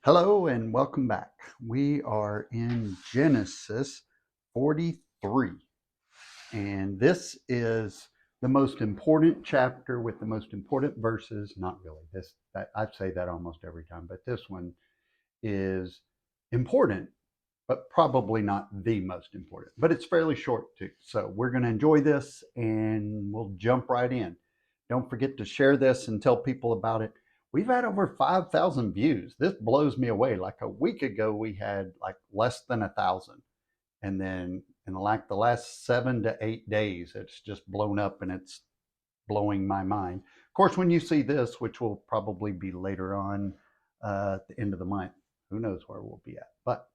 Hello and welcome back. We are in Genesis 43, and this is the most important chapter with the most important verses. Not really. I say that almost every time, but this one is important, but probably not the most important. But it's fairly short too. So we're going to enjoy this and we'll jump right in. Don't forget to share this and tell people about it. We've had over 5,000 views. This blows me away. Like a week ago, we had like less than 1,000. And then in like the last 7 to 8 days, it's just blown up and it's blowing my mind. Of course, when you see this, which will probably be later on at the end of the month, who knows where we'll be at. But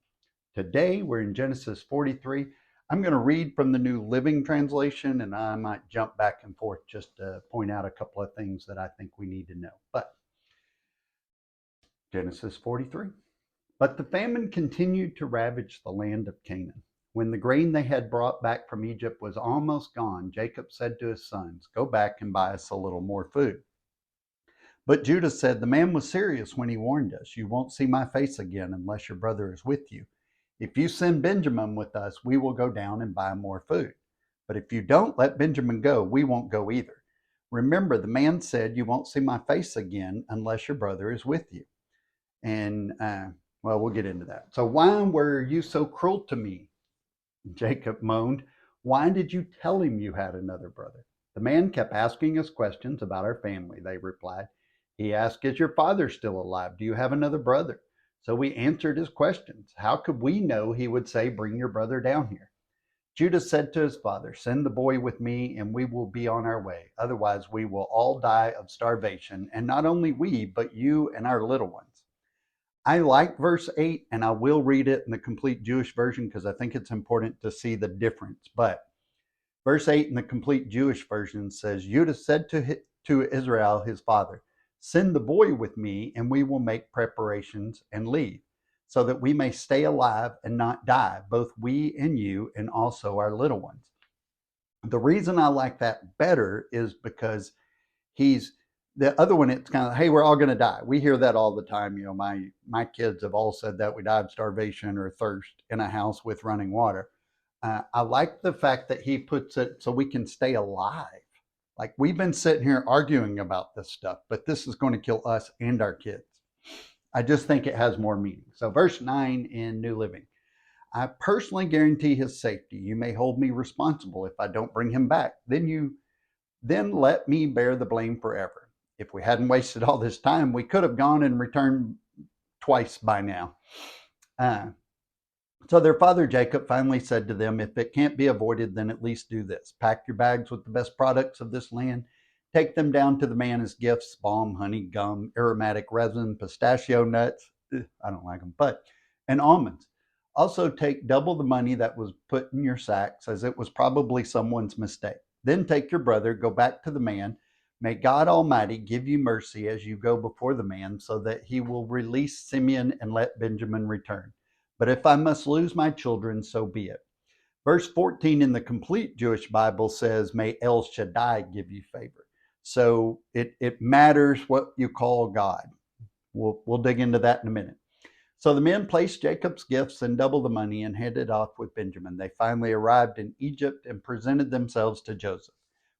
today we're in Genesis 43. I'm going to read from the New Living Translation, and I might jump back and forth just to point out a couple of things that I think we need to know. But Genesis 43. But the famine continued to ravage the land of Canaan. When the grain they had brought back from Egypt was almost gone, Jacob said to his sons, "Go back and buy us a little more food." But Judah said, "The man was serious when he warned us. You won't see my face again unless your brother is with you. If you send Benjamin with us, we will go down and buy more food. But if you don't let Benjamin go, we won't go either. Remember, the man said, 'You won't see my face again unless your brother is with you.'" And, well, we'll get into that. "So why were you so cruel to me?" Jacob moaned. "Why did you tell him you had another brother?" "The man kept asking us questions about our family," they replied. "He asked, 'Is your father still alive? Do you have another brother?' So we answered his questions. How could we know he would say, 'Bring your brother down here'?" Judah said to his father, "Send the boy with me and we will be on our way. Otherwise we will all die of starvation, and not only we, but you and our little ones." I like verse 8, and I will read it in the complete Jewish version because I think it's important to see the difference. But verse 8 in the complete Jewish version says, Judah said to Israel, his father, "Send the boy with me, and we will make preparations and leave, so that we may stay alive and not die, both we and you, and also our little ones." The reason I like that better is because he's the other one. It's kind of, hey, we're all going to die. We hear that all the time. My kids have all said that we died of starvation or thirst in a house with running water. I like the fact that he puts it so we can stay alive. Like, we've been sitting here arguing about this stuff, but this is going to kill us and our kids. I just think it has more meaning. So verse 9 in New Living. "I personally guarantee his safety. You may hold me responsible if I don't bring him back. Then let me bear the blame forever. If we hadn't wasted all this time, we could have gone and returned twice by now." So their father Jacob finally said to them, "If it can't be avoided, then at least do this. Pack your bags with the best products of this land. Take them down to the man as gifts: balm, honey, gum, aromatic resin, pistachio nuts — I don't like them — and almonds. Also take double the money that was put in your sacks, as it was probably someone's mistake. Then take your brother, go back to the man. May God Almighty give you mercy as you go before the man, so that he will release Simeon and let Benjamin return. But if I must lose my children, so be it." Verse 14 in the complete Jewish Bible says, "May El Shaddai give you favor." So it matters what you call God. We'll dig into that in a minute. So the men placed Jacob's gifts and double the money and headed off with Benjamin. They finally arrived in Egypt and presented themselves to Joseph.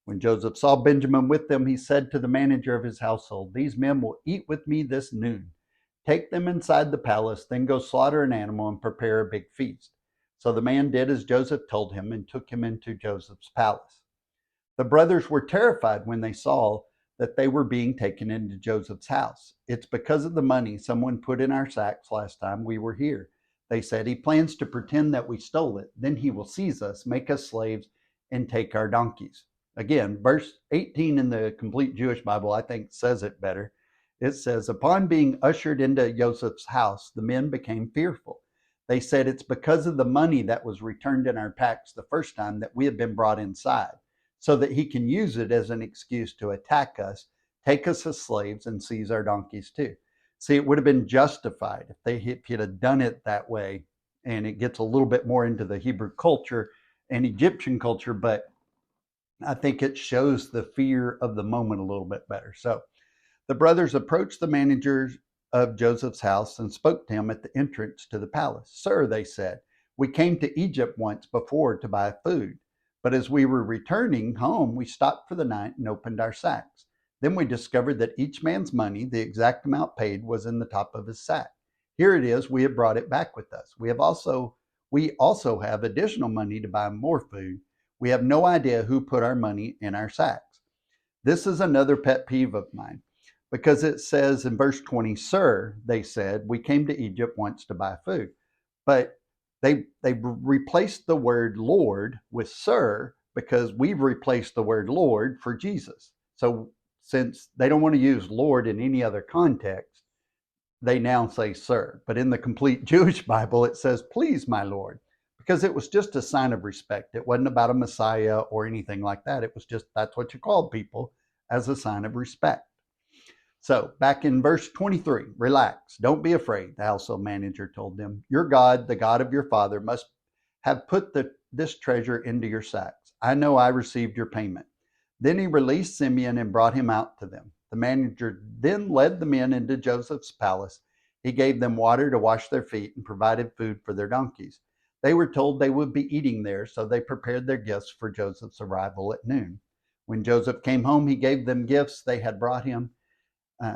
When Joseph saw Benjamin with them, he said to the manager of his household, "These men will eat with me this noon. Take them inside the palace, then go slaughter an animal and prepare a big feast." So the man did as Joseph told him and took him into Joseph's palace. The brothers were terrified when they saw that they were being taken into Joseph's house. "It's because of the money someone put in our sacks last time we were here," they said. "He plans to pretend that we stole it. Then he will seize us, make us slaves, and take our donkeys." Again, verse 18 in the complete Jewish Bible, I think, says it better. It says, "Upon being ushered into Joseph's house, the men became fearful. They said, 'It's because of the money that was returned in our packs the first time that we have been brought inside, so that he can use it as an excuse to attack us, take us as slaves, and seize our donkeys too.'" See, it would have been justified if he'd have done it that way. And it gets a little bit more into the Hebrew culture and Egyptian culture, but I think it shows the fear of the moment a little bit better. So the brothers approached the of Joseph's house and spoke to him at the entrance to the palace. Sir, they said, we came to Egypt once before to buy food. But as we were returning home, we stopped for the night and opened our sacks. Then we discovered that each man's money, the exact amount paid, was in the top of his sack. Here it is, we have brought it back with us. We also have additional money to buy more food. We have no idea who put our money in our sacks. This is another pet peeve of mine because it says in verse 20, Sir, they said, we came to Egypt once to buy food. But they replaced the word Lord with Sir because we've replaced the word Lord for Jesus. So since they don't want to use Lord in any other context, they now say Sir. But in the complete Jewish Bible, it says, Please, my Lord, because it was just a sign of respect. It wasn't about a Messiah or anything like that. It was just that's what you called people as a sign of respect. So back in verse 23, relax, don't be afraid, the household manager told them. Your God, the God of your father, must have put this treasure into your sacks. I know I received your payment. Then he released Simeon and brought him out to them. The manager then led the men into Joseph's palace. He gave them water to wash their feet and provided food for their donkeys. They were told they would be eating there, so they prepared their gifts for Joseph's arrival at noon. When Joseph came home, he gave them gifts they had brought him.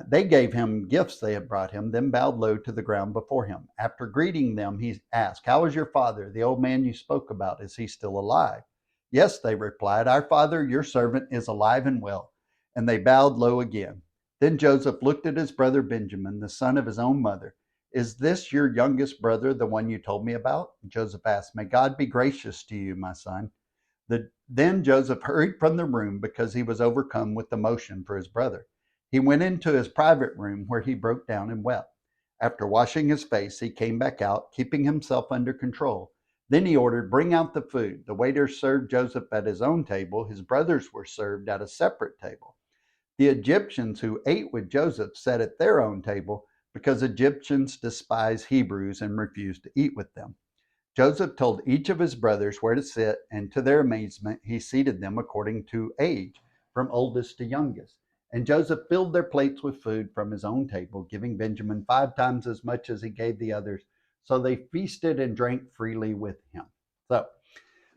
They gave him gifts they had brought him, then bowed low to the ground before him. After greeting them, he asked, How is your father, the old man you spoke about? Is he still alive? Yes, they replied, Our father, your servant, is alive and well. And they bowed low again. Then Joseph looked at his brother Benjamin, the son of his own mother. Is this your youngest brother, the one you told me about? Joseph asked, May God be gracious to you, my son. Then Joseph hurried from the room because he was overcome with emotion for his brother. He went into his private room where he broke down and wept. After washing his face, he came back out, keeping himself under control. Then he ordered, Bring out the food. The waiters served Joseph at his own table. His brothers were served at a separate table. The Egyptians who ate with Joseph sat at their own table because Egyptians despise Hebrews and refused to eat with them. Joseph told each of his brothers where to sit, and to their amazement, he seated them according to age, from oldest to youngest. And Joseph filled their plates with food from his own table, giving Benjamin 5 times as much as he gave the others. So they feasted and drank freely with him. So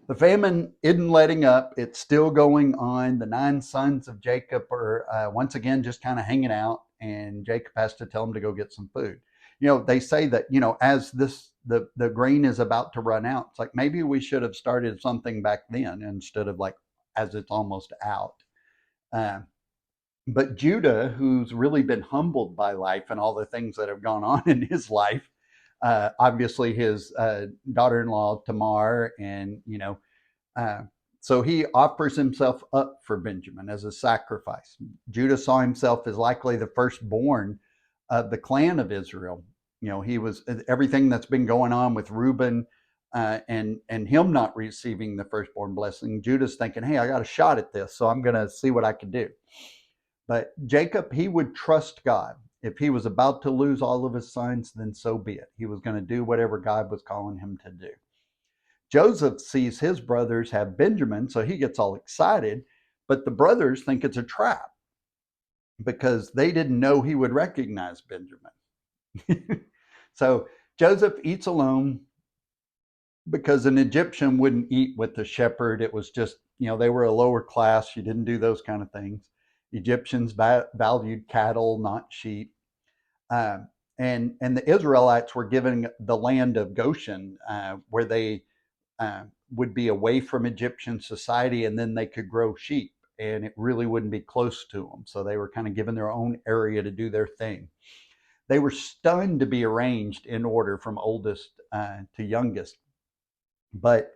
the famine isn't letting up. It's still going on. The 9 sons of Jacob are once again just kind of hanging out, and Jacob has to tell them to go get some food. They say that, as the grain is about to run out, it's like maybe we should have started something back then instead of like as it's almost out. Uh, but Judah, who's really been humbled by life and all the things that have gone on in his life, obviously his daughter-in-law Tamar, and so he offers himself up for Benjamin as a sacrifice. Judah saw himself as likely the firstborn of the clan of Israel. He was everything that's been going on with Reuben and him not receiving the firstborn blessing. Judah's thinking, hey, I got a shot at this, so I'm going to see what I can do. But Jacob, he would trust God. If he was about to lose all of his sons, then so be it. He was going to do whatever God was calling him to do. Joseph sees his brothers have Benjamin, so he gets all excited, but the brothers think it's a trap because they didn't know he would recognize Benjamin. So Joseph eats alone because an Egyptian wouldn't eat with the shepherd. It was just, they were a lower class. You didn't do those kind of things. Egyptians valued cattle, not sheep. And the Israelites were given the land of Goshen, where they would be away from Egyptian society, and then they could grow sheep, and it really wouldn't be close to them. So they were kind of given their own area to do their thing. They were stunned to be arranged in order from oldest to youngest. But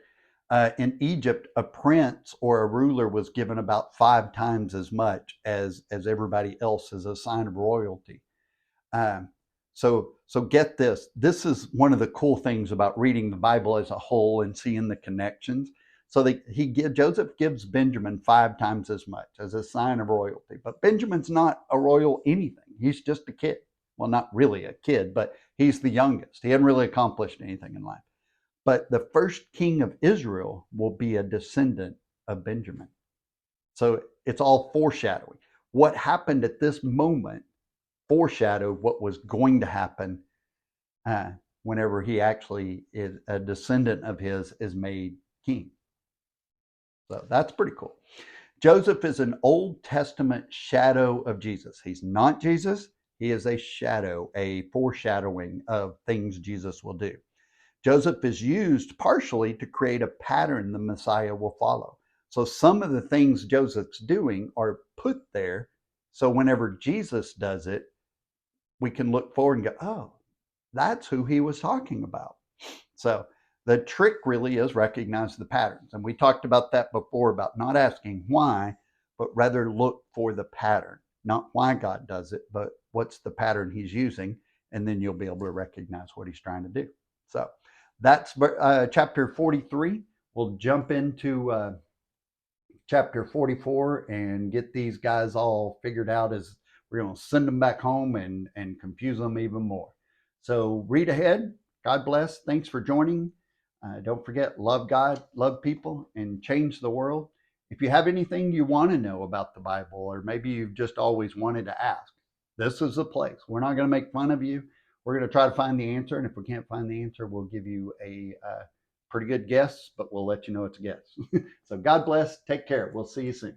in Egypt, a prince or a ruler was given about 5 times as much as everybody else as a sign of royalty. So get this. This is one of the cool things about reading the Bible as a whole and seeing the connections. So Joseph gives Benjamin 5 times as much as a sign of royalty. But Benjamin's not a royal anything. He's just a kid. Well, not really a kid, but he's the youngest. He hadn't really accomplished anything in life. But the first king of Israel will be a descendant of Benjamin. So it's all foreshadowing. What happened at this moment foreshadowed what was going to happen whenever he actually is a descendant of his is made king. So that's pretty cool. Joseph is an Old Testament shadow of Jesus. He's not Jesus. He is a shadow, a foreshadowing of things Jesus will do. Joseph is used partially to create a pattern the Messiah will follow. So some of the things Joseph's doing are put there. So whenever Jesus does it, we can look forward and go, oh, that's who he was talking about. So the trick really is recognize the patterns. And we talked about that before, about not asking why, but rather look for the pattern. Not why God does it, but what's the pattern he's using. And then you'll be able to recognize what he's trying to do. So that's chapter 43. We'll jump into chapter 44 and get these guys all figured out, as we're going to send them back home and confuse them even more. So read ahead. God bless. Thanks for joining. Don't forget, love God, love people, and change the world. If you have anything you want to know about the Bible, or maybe you've just always wanted to ask, this is the place. We're not going to make fun of you. We're going to try to find the answer. And if we can't find the answer, we'll give you a pretty good guess, but we'll let you know it's a guess. So God bless. Take care. We'll see you soon.